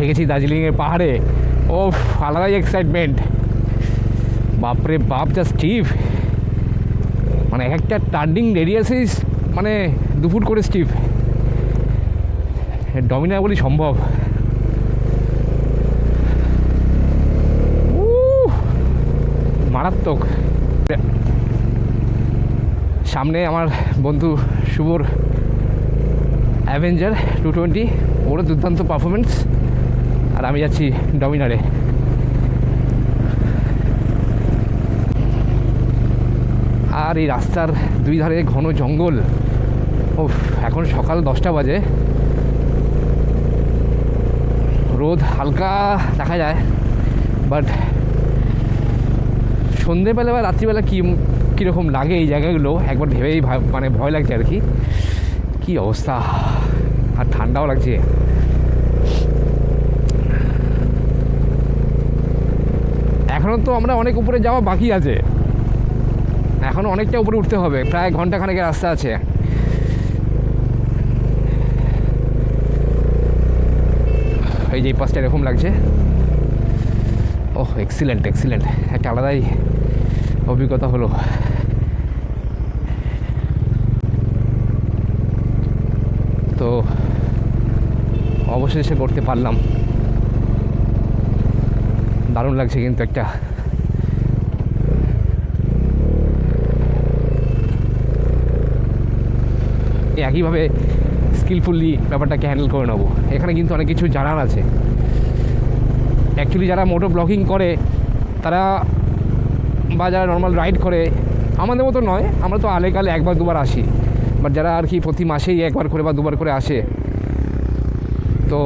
উঠে গেছি দার্জিলিংয়ের পাহাড়ে। ও আলাদাই এক্সাইটমেন্ট, বাপরে বাপ, যা স্টিভ, মানে একটা টার্নিং রেডিয়াসেই মানে 2 ফুট করে স্টিভ। ডমিনার বলি সম্ভব। মারাত্মক। সামনে আমার বন্ধু শুভর অ্যাভেঞ্জার 220, ওরও দুর্দান্ত পারফরমেন্স, আর আমি যাচ্ছি ডমিনারে। আর এই রাস্তার দুই ধারে ঘন জঙ্গল। ও এখন সকাল 10টা বাজে, রোদ হালকা দেখা যায়, বাট সন্ধেবেলা বা রাত্রিবেলা কীরকম লাগে এই জায়গাগুলো একবার ভেবেই মানে ভয় লাগছে আর কি। কী অবস্থা, আর ঠান্ডাও লাগছে। এখনও তো আমরা অনেক উপরে যাওয়া বাকি আছে, এখনও অনেকটা উপরে উঠতে হবে, প্রায় ঘন্টাখানেকের রাস্তা আছে। এই যে এই পাশটা এরকম লাগছে। ওহ এক্সিলেন্ট এক্সিলেন্ট, একটা আলাদাই অভিজ্ঞতা হলো। তো অবশেষে করতে পারলাম, দারুণ লাগছে কিন্তু। একটা একইভাবে স্কিলফুলি ব্যাপারটাকে হ্যান্ডেল করে নেবো। এখানে কিন্তু অনেক কিছু জানার আছে। অ্যাকচুয়ালি যারা মোটো ব্লগিং করে তারা, বা যারা নর্মাল রাইড করে, আমাদের মতো নয়, আমরা তো আলেকালে একবার দুবার আসি, বাট যারা আর কি প্রতি মাসেই একবার করে বা দুবার করে আসে, তো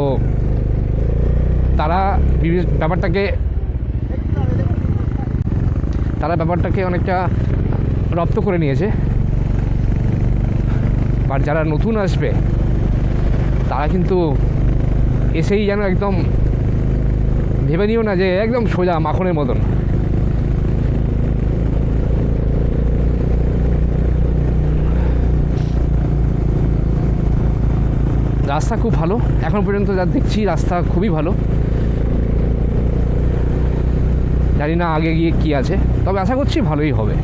তারা ব্যাপারটাকে অনেকটা রপ্ত করে নিয়েছে। বাট যারা নতুন আসবে তারা কিন্তু এসেই যেন একদম ভেবে নিও না যে একদম সোজা মাখনের মতন। রাস্তা খুব ভালো, এখন পর্যন্ত যা দেখছি রাস্তা খুবই ভালো। জানি না আগে গিয়ে কী আছে, তবে আশা করছি ভালোই হবে।